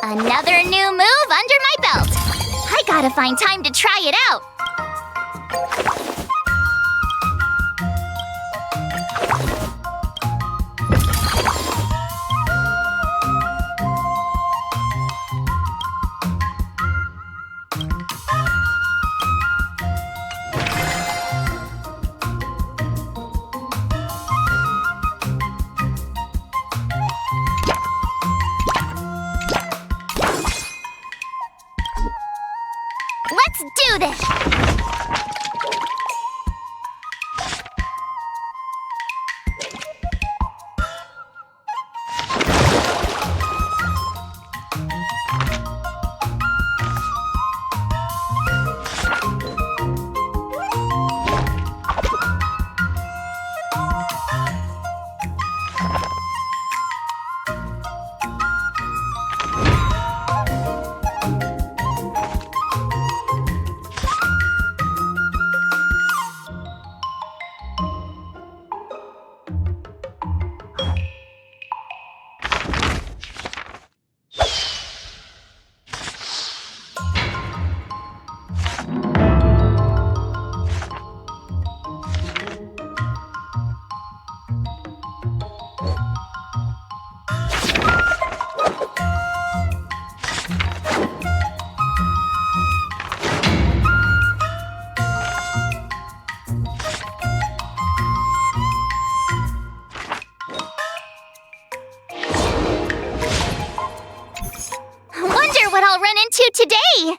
Another new move under my belt. I gotta find time to try it out. Let's do this! What I'll run into today!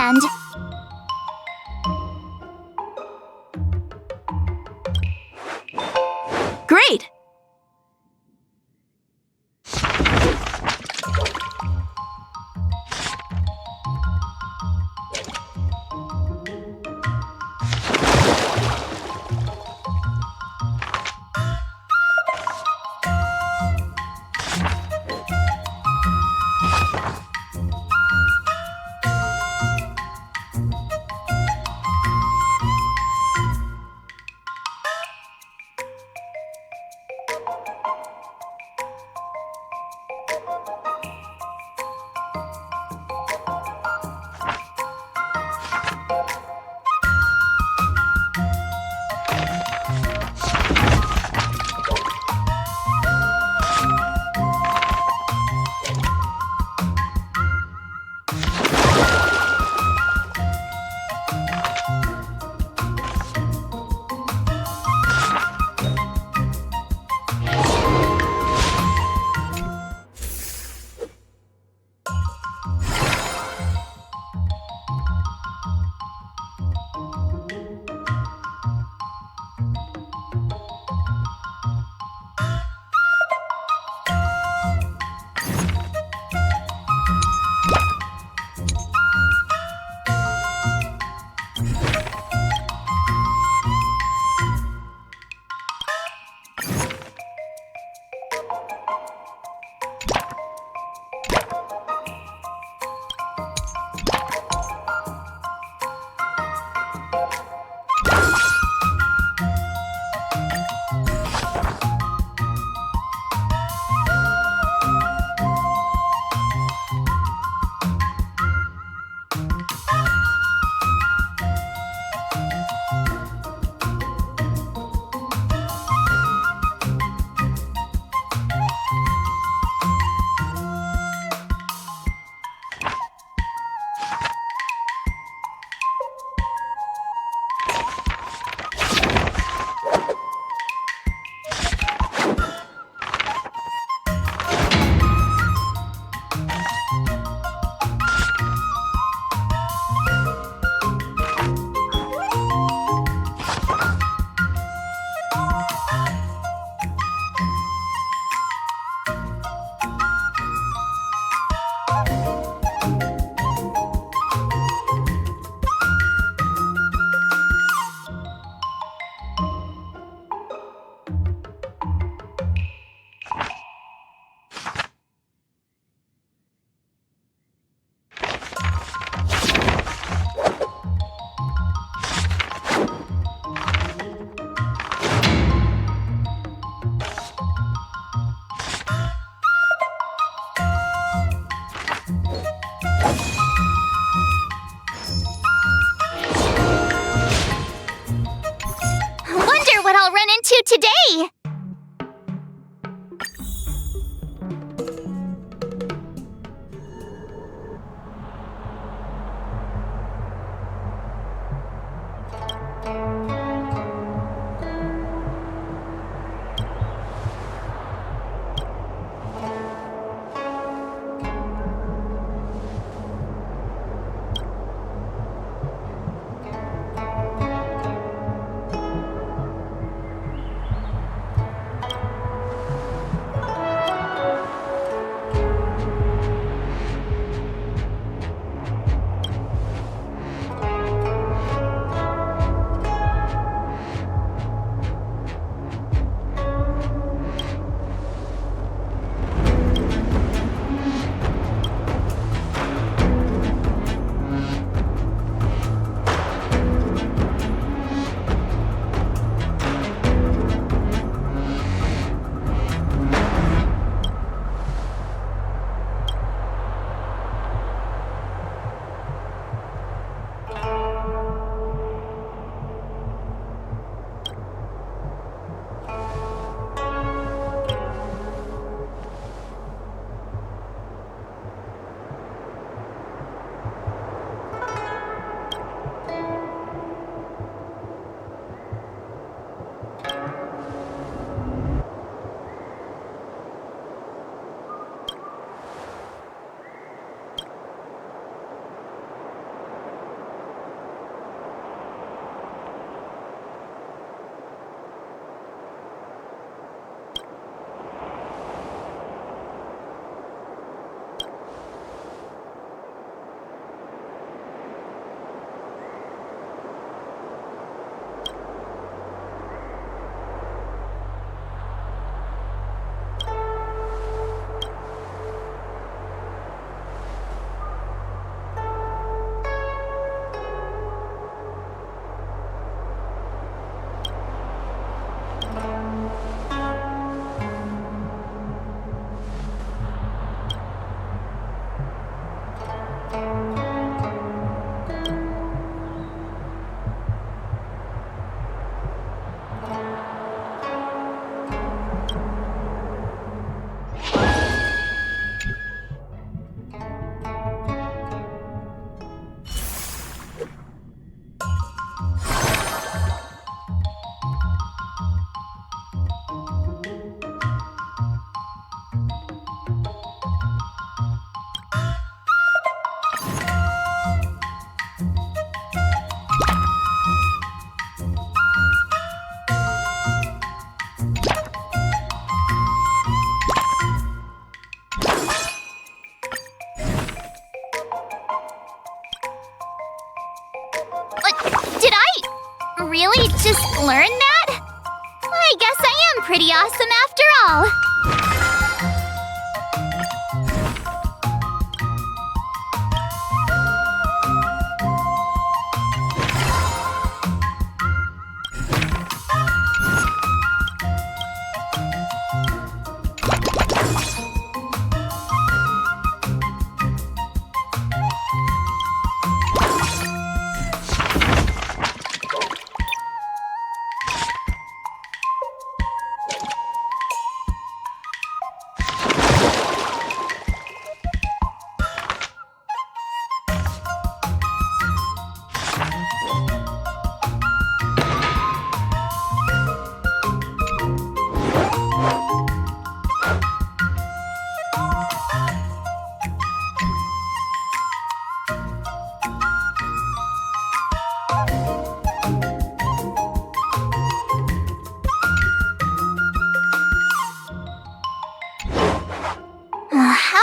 understand. Great!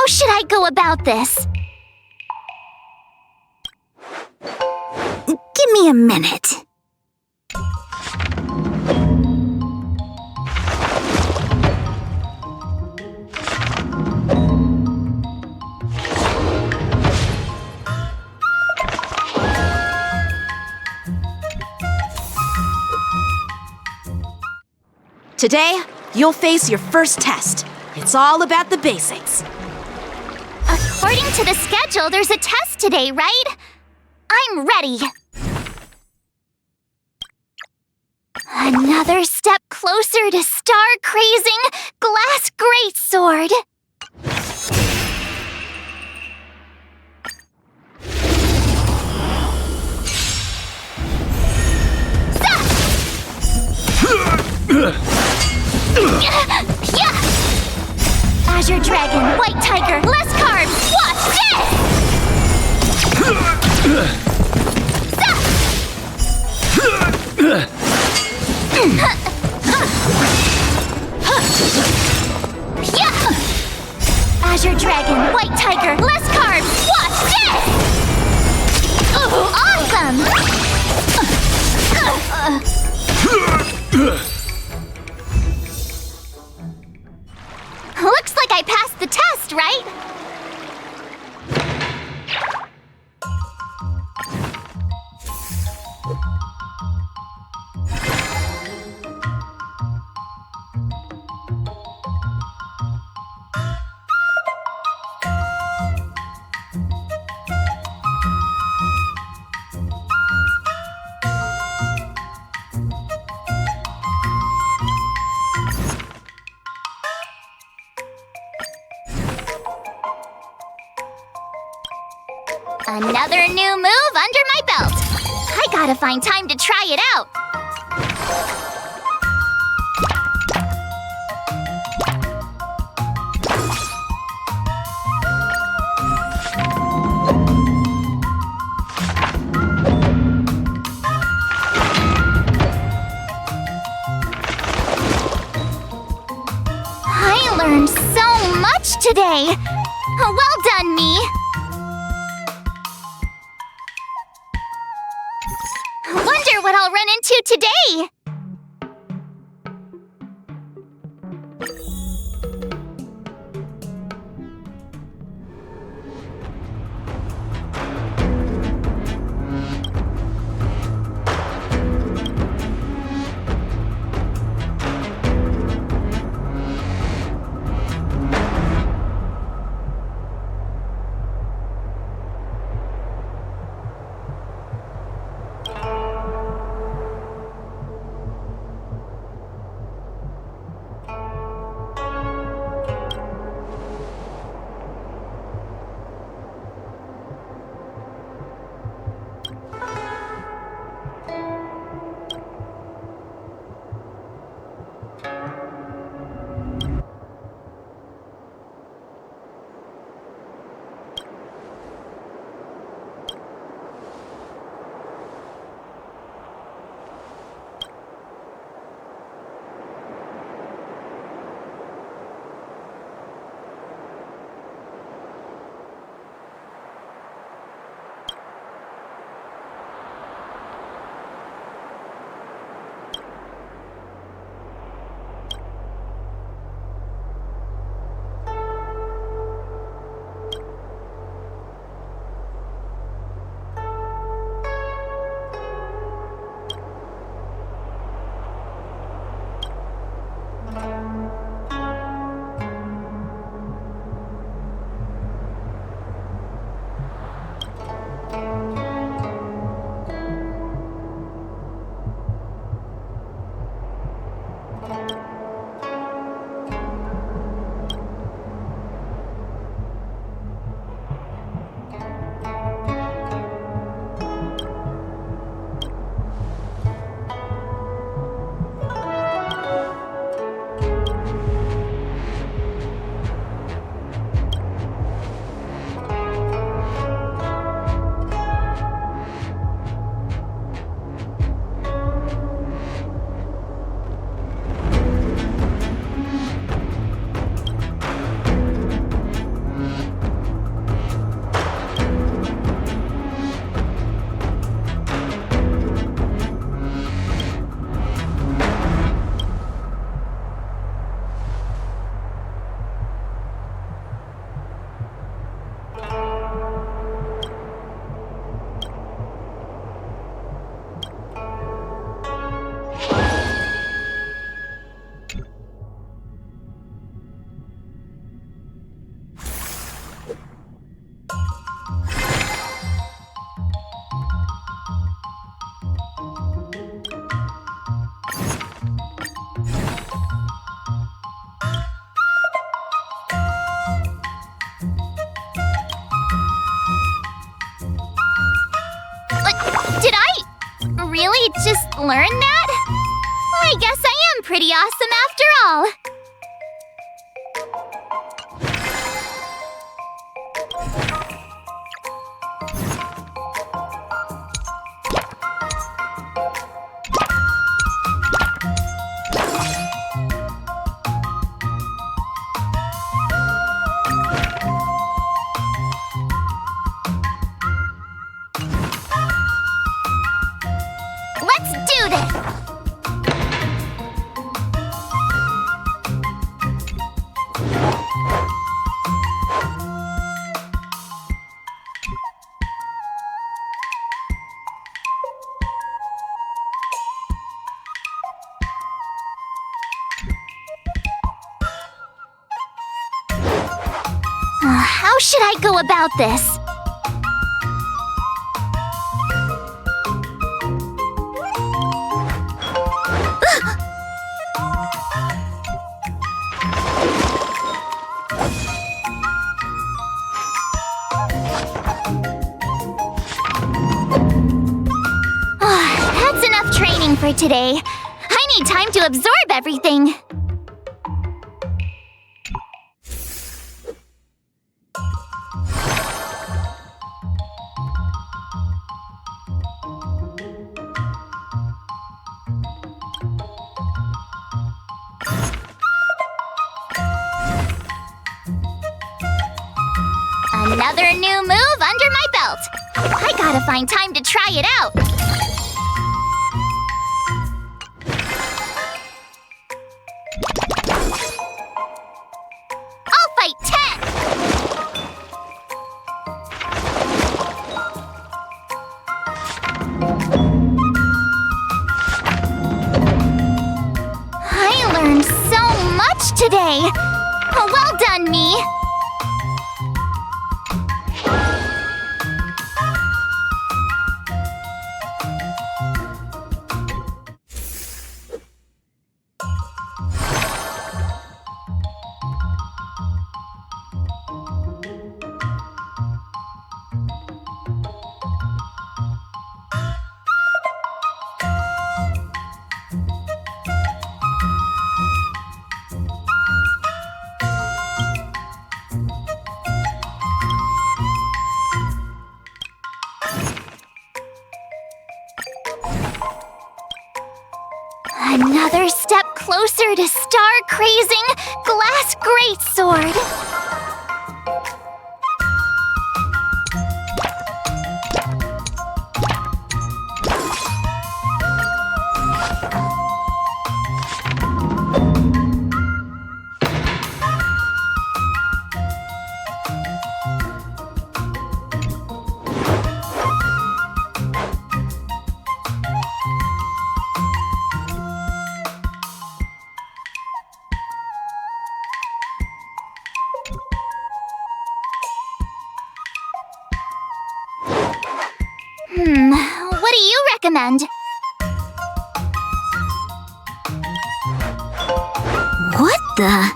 How should I go about this? Give me a minute. Today, you'll face your first test. It's all about the basics. According to the schedule, there's a test today, right? I'm ready. Another step closer to star-crazing glass greatsword. Azure Dragon, White Tiger, less carbs, watch this! Azure Dragon, White Tiger, less carbs, watch this! Awesome! Looks like I passed the test, right? Another new move under my belt. I gotta find time to try it out. I learned so much today. Well done, me. Wonder what I'll run into today! learn that? I guess I am pretty awesome after all. Let's do this! How should I go about this? That's enough training for today. I need time to absorb everything. Another new move under my belt. I gotta find time to try it out. I'll fight 10! I learned so much today. Well done, me. Another step closer to star-crazing Glass Greatsword. What do you recommend? What the?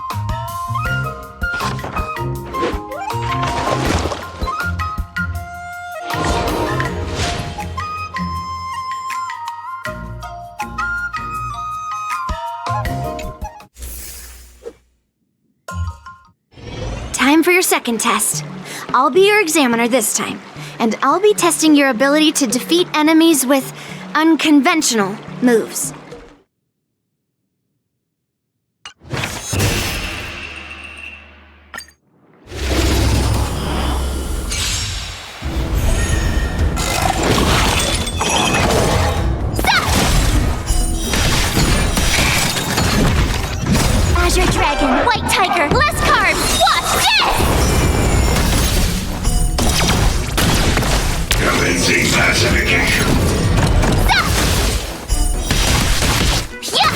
Time for your second test. I'll be your examiner this time, and I'll be testing your ability to defeat enemies with unconventional moves. Azure Dragon, White Tiger, less carbs! Watch this! Commencing pacification. Yeah!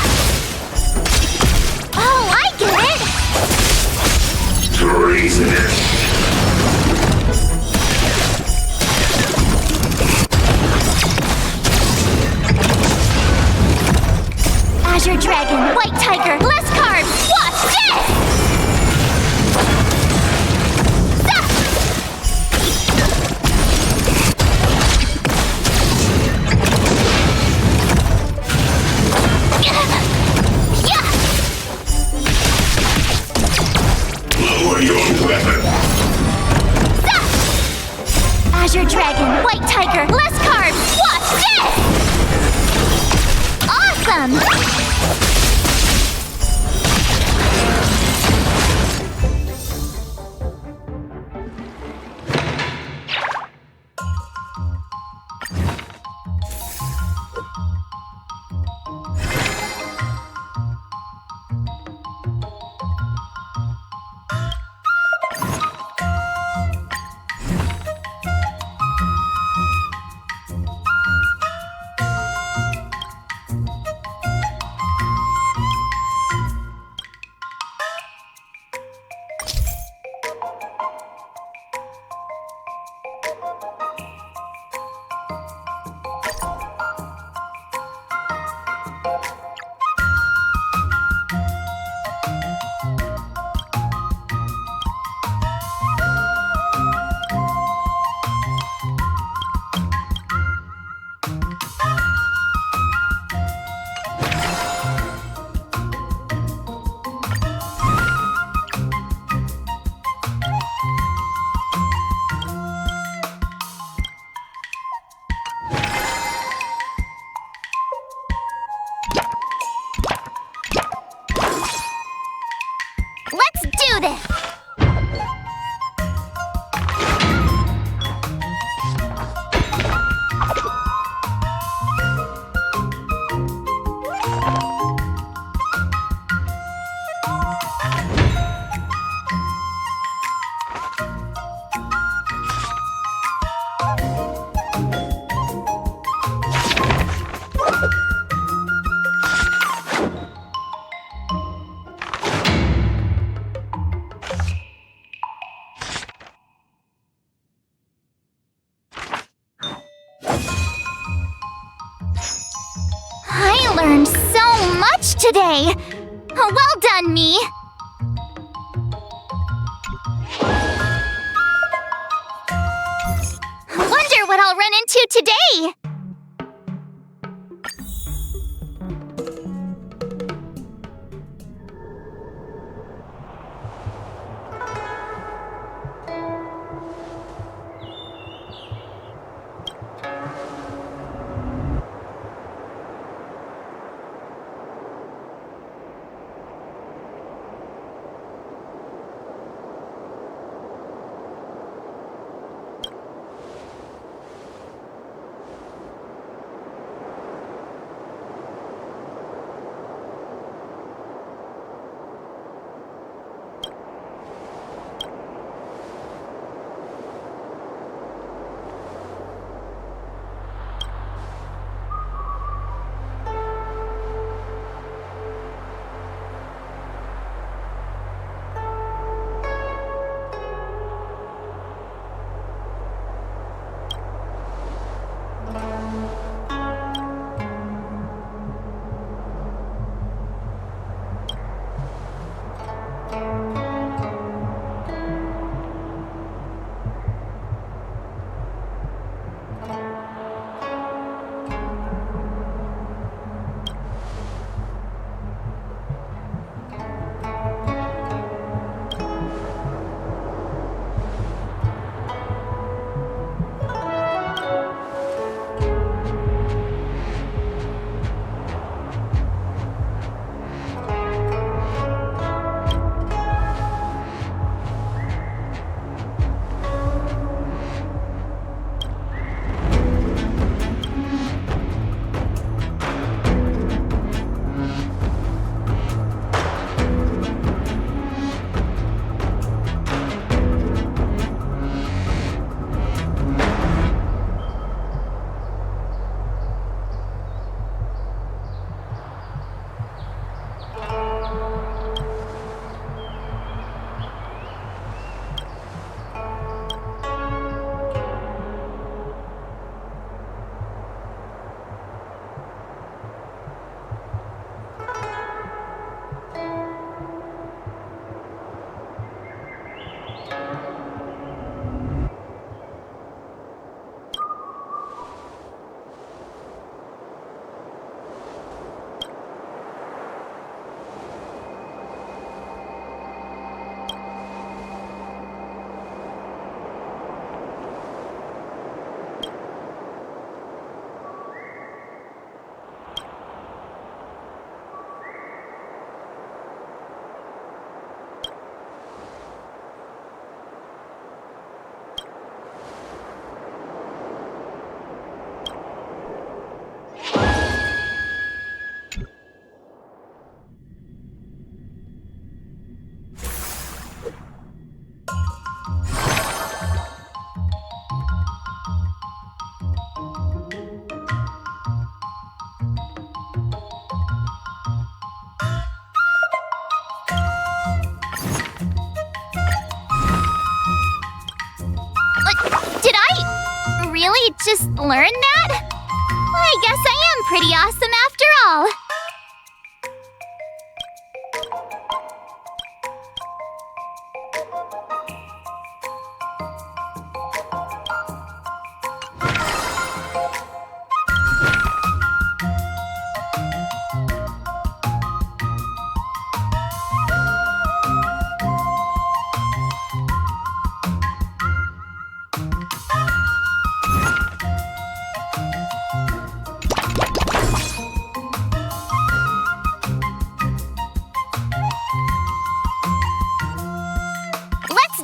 Oh, I get it! Treasonous. Azure Dragon, White Tiger, less carbs! Watch this! Treasure Dragon, White Tiger, less cards! Watch this! Awesome! Let's do this! I learned so much today! Well done, me! Wonder what I'll run into today! just learn that? I guess I am pretty awesome after all.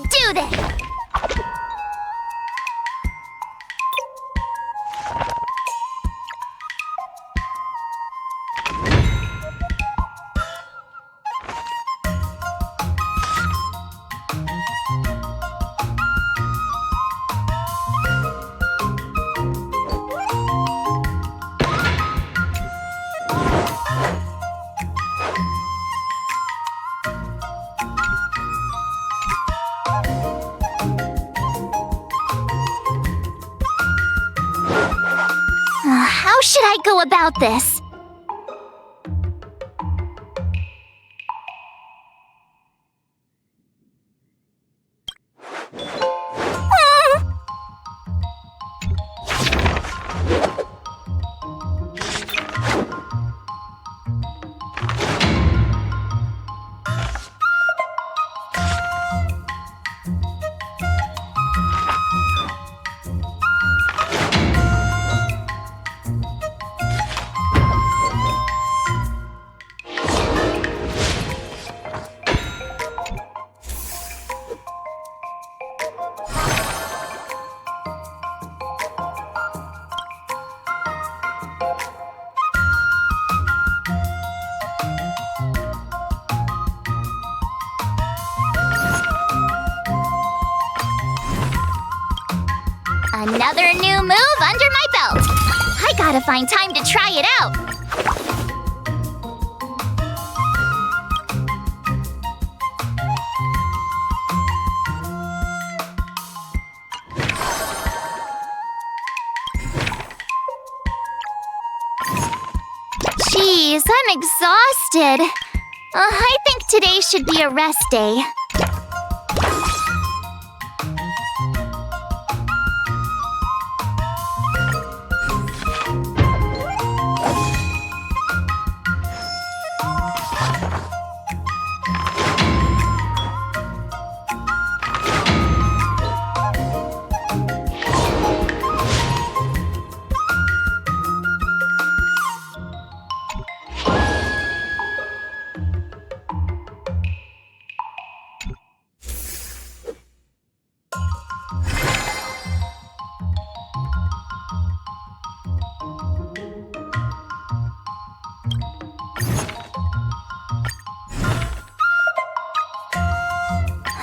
Do this! How should I go about this? Another new move under my belt. I gotta find time to try it out. Jeez, I'm exhausted. I think today should be a rest day.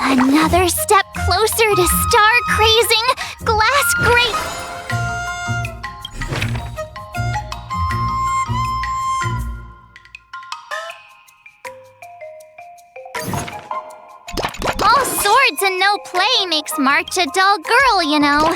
Another step closer to star-crazing glass grape. All swords and no play makes March a dull girl, you know.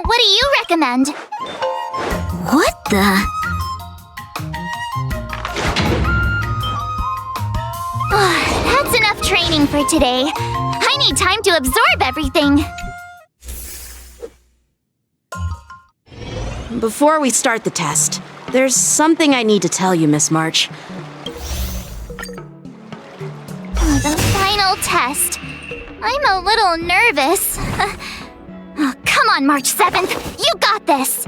What do you recommend? What the? That's enough training for today. I need time to absorb everything. Before we start the test, there's something I need to tell you, Miss March. The final test. I'm a little nervous. Oh, come on, March 7th! You got this!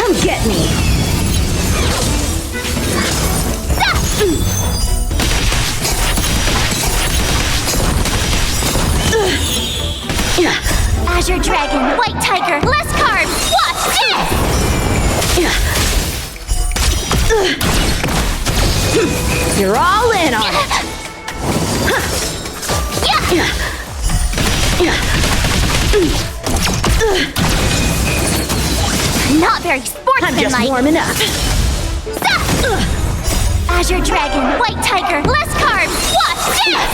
Come get me! Azure Dragon, White Tiger, less carbs! Watch this! You're all in on it! Not very I'm just sportsmanlike. warming up. Azure Dragon, White Tiger, less carbs! Watch this!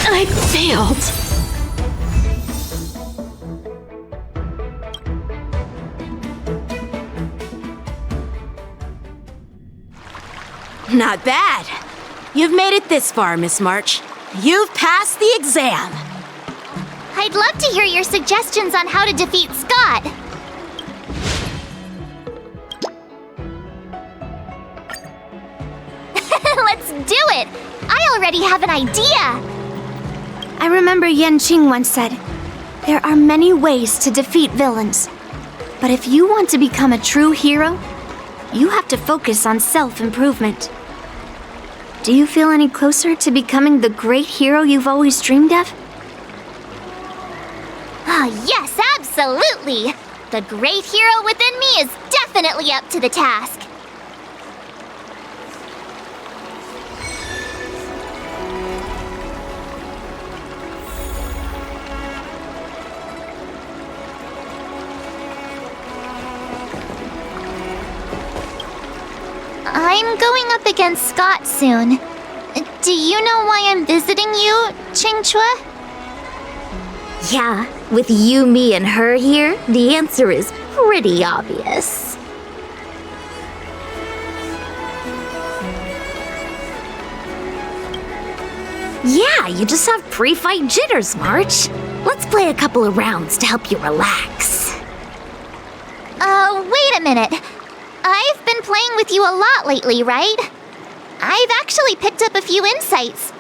I failed. Not bad. You've made it this far, Miss March. You've passed the exam. I'd love to hear your suggestions on how to defeat Skott. Let's do it! I already have an idea! I remember Yanqing once said, there are many ways to defeat villains. But if you want to become a true hero, you have to focus on self-improvement. Do you feel any closer to becoming the great hero you've always dreamed of? Ah, yes, absolutely! The great hero within me is definitely up to the task. I'm going up against Skott soon. Do you know why I'm visiting you, Qingque? Yeah, with you, me, and her here, the answer is pretty obvious. Yeah, you just have pre-fight jitters, March. Let's play a couple of rounds to help you relax. Wait a minute. I've been playing with you a lot lately, right? I've actually picked up a few insights.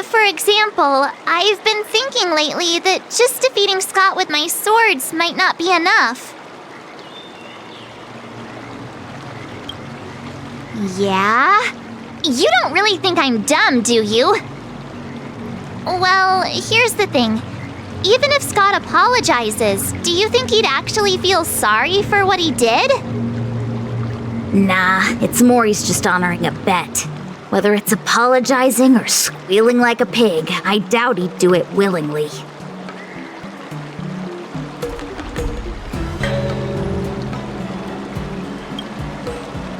For example, I've been thinking lately that just defeating Skott with my swords might not be enough. Yeah? You don't really think I'm dumb, do you? Well, here's the thing. Even if Skott apologizes, do you think he'd actually feel sorry for what he did? Nah, it's more he's just honoring a bet. Whether it's apologizing or squealing like a pig, I doubt he'd do it willingly.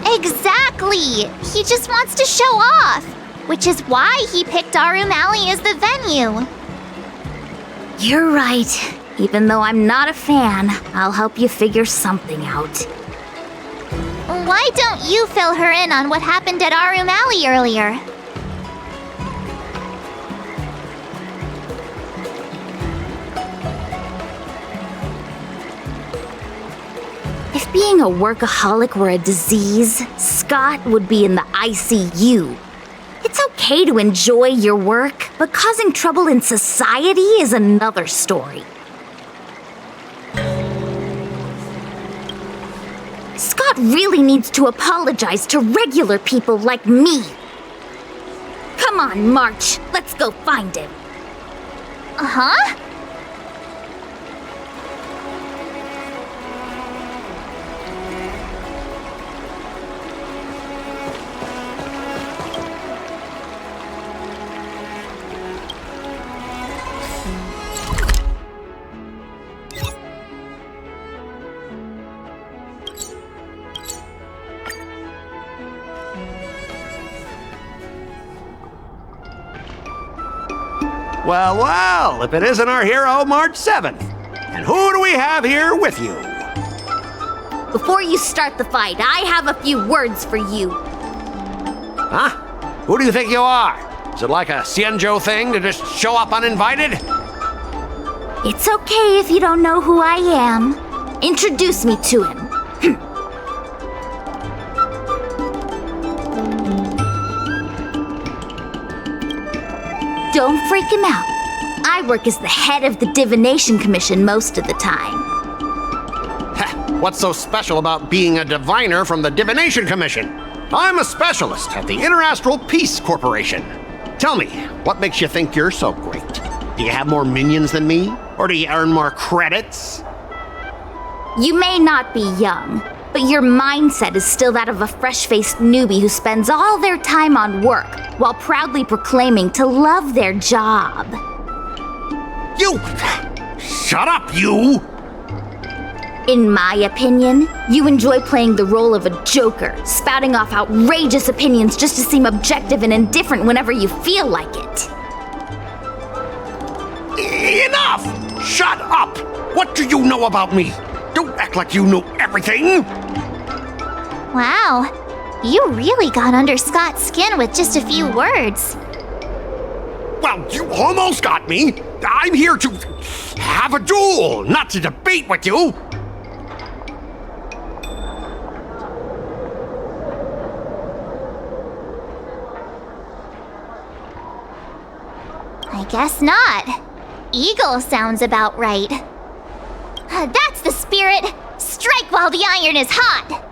Exactly! He just wants to show off, which is why he picked Aurum Alley as the venue. You're right. Even though I'm not a fan, I'll help you figure something out. Why don't you fill her in on what happened at Aurum Alley earlier? If being a workaholic were a disease, Skott would be in the ICU. It's okay to enjoy your work, but causing trouble in society is another story. Skott really needs to apologize to regular people like me. Come on, March. Let's go find him. Uh-huh? Well, well, if it isn't our hero, March 7th. And who do we have here with you? Before you start the fight, I have a few words for you. Huh? Who do you think you are? Is it like a Xianzhou thing to just show up uninvited? It's okay if you don't know who I am. Introduce me to him. Don't freak him out. I work as the head of the Divination Commission most of the time. What's so special about being a diviner from the Divination Commission? I'm a specialist at the Interastral Peace Corporation. Tell me, what makes you think you're so great? Do you have more minions than me? Or do you earn more credits? You may not be young, but your mindset is still that of a fresh-faced newbie who spends all their time on work while proudly proclaiming to love their job. You! Shut up, you! In my opinion, you enjoy playing the role of a joker, spouting off outrageous opinions just to seem objective and indifferent whenever you feel like it. Enough! Shut up! What do you know about me? Don't act like you know everything! Wow, you really got under Scott's skin with just a few words. Well, you almost got me. I'm here to have a duel, not to debate with you. I guess not. Eagle sounds about right. That's the spirit! Strike while the iron is hot!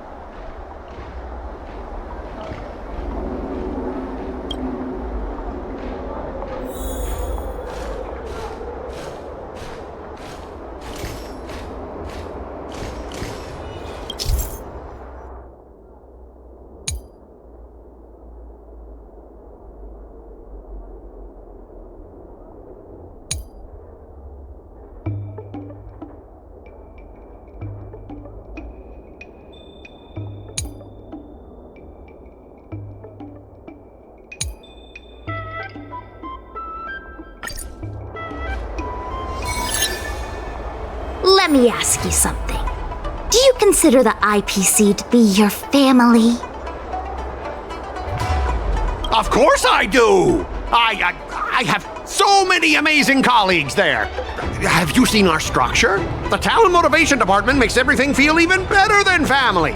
Let me ask you something. Do you consider the IPC to be your family? Of course I do! I have so many amazing colleagues there. Have you seen our structure? The Talent Motivation Department makes everything feel even better than family.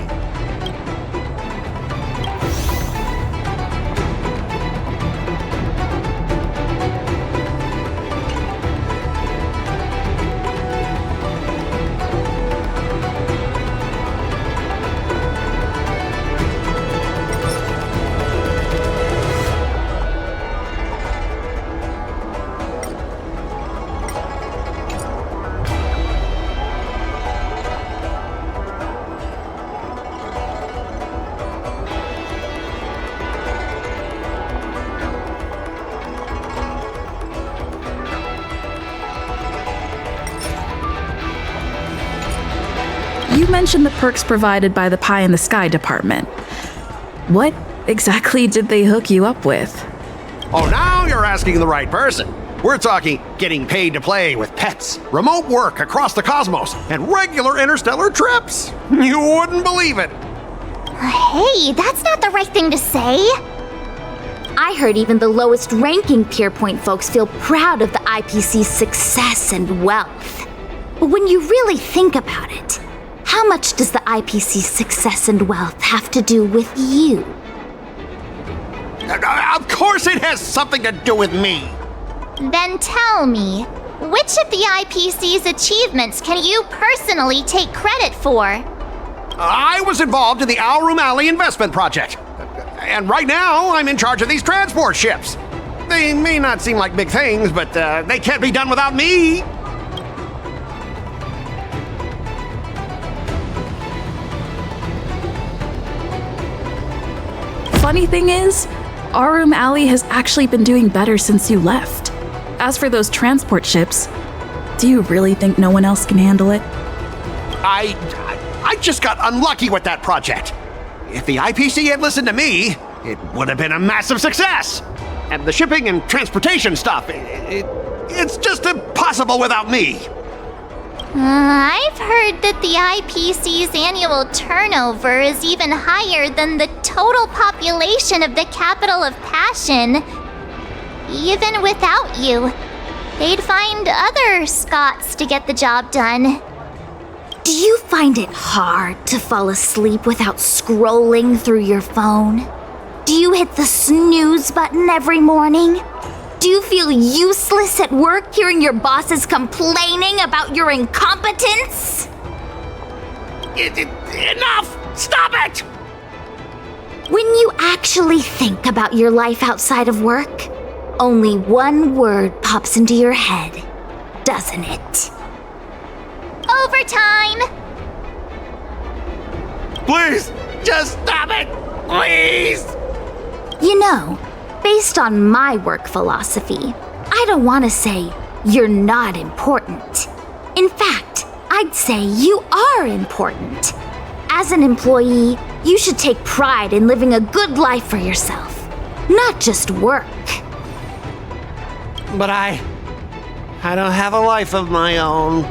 You mentioned the perks provided by the Pie in the Sky department. What exactly did they hook you up with? Oh, now you're asking the right person. We're talking getting paid to play with pets, remote work across the cosmos, and regular interstellar trips. You wouldn't believe it. Hey, that's not the right thing to say. I heard even the lowest ranking Pierpoint folks feel proud of the IPC's success and wealth. But when you really think about it, how much does the IPC's success and wealth have to do with you? Of course it has something to do with me. Then tell me, which of the IPC's achievements can you personally take credit for? I was involved in the Aurum Alley investment project. And right now, I'm in charge of these transport ships. They may not seem like big things, but they can't be done without me. Funny thing is, Aurum Alley has actually been doing better since you left. As for those transport ships, do you really think no one else can handle it? I just got unlucky with that project. If the IPC had listened to me, it would have been a massive success. And the shipping and transportation stuff, it's just impossible without me. I've heard that the IPC's annual turnover is even higher than the total population of the capital of Passion. Even without you, they'd find other Scotts to get the job done. Do you find it hard to fall asleep without scrolling through your phone? Do you hit the snooze button every morning? Do you feel useless at work hearing your bosses complaining about your incompetence? Enough! Stop it! When you actually think about your life outside of work, only one word pops into your head, doesn't it? Overtime! Please, just stop it! Please! You know, based on my work philosophy, I don't want to say you're not important. In fact, I'd say you are important. As an employee, you should take pride in living a good life for yourself, not just work. But I don't have a life of my own.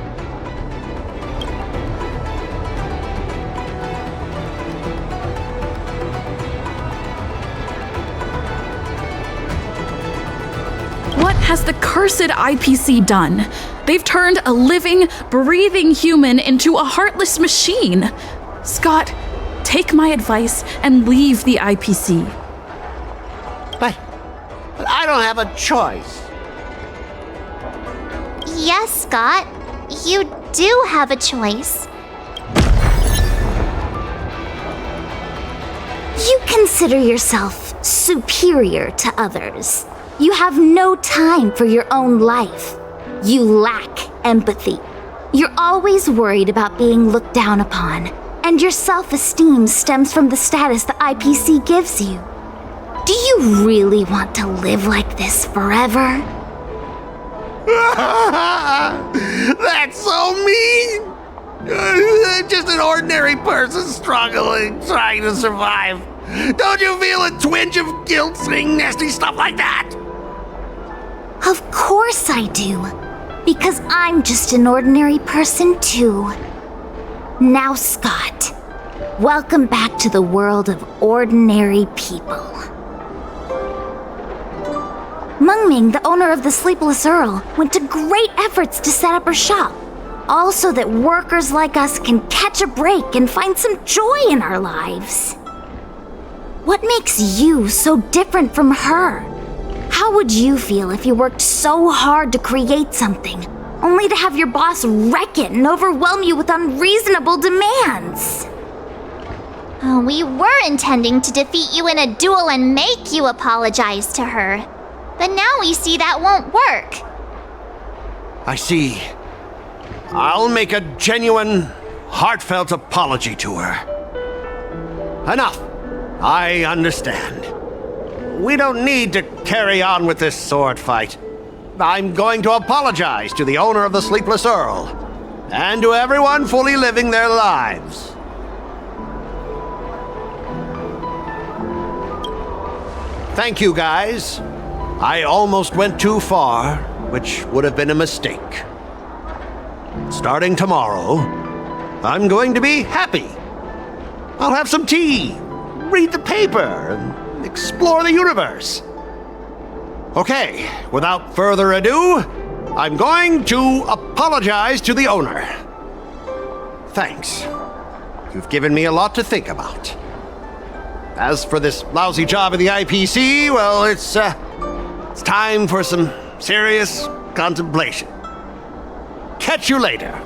What has the cursed IPC done? They've turned a living, breathing human into a heartless machine. Skott, take my advice and leave the IPC. But I don't have a choice. Yes, Skott, you do have a choice. You consider yourself superior to others. You have no time for your own life. You lack empathy. You're always worried about being looked down upon, and your self-esteem stems from the status the IPC gives you. Do you really want to live like this forever? That's so mean! Just an ordinary person struggling, trying to survive. Don't you feel a twinge of guilt saying nasty stuff like that? Of course I do. Because I'm just an ordinary person too. Now, Skott, welcome back to the world of ordinary people. Mengming, the owner of the Sleepless Earl, went to great efforts to set up her shop. All so that workers like us can catch a break and find some joy in our lives. What makes you so different from her? How would you feel if you worked so hard to create something, only to have your boss wreck it and overwhelm you with unreasonable demands? Oh, we were intending to defeat you in a duel and make you apologize to her. But now we see that won't work. I see. I'll make a genuine, heartfelt apology to her. Enough. I understand. We don't need to carry on with this sword fight. I'm going to apologize to the owner of the Sleepless Earl, and to everyone fully living their lives. Thank you, guys. I almost went too far, which would have been a mistake. Starting tomorrow, I'm going to be happy. I'll have some tea, read the paper, and explore the universe. Okay, without further ado, I'm going to apologize to the owner. Thanks. You've given me a lot to think about. As for this lousy job at the IPC, well, it's time for some serious contemplation. Catch you later.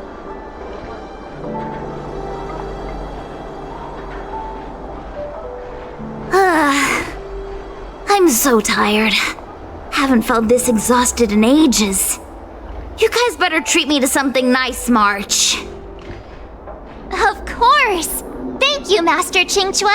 I'm so tired. Haven't felt this exhausted in ages. You guys better treat me to something nice, March. Of course! Thank you, Master Qingque.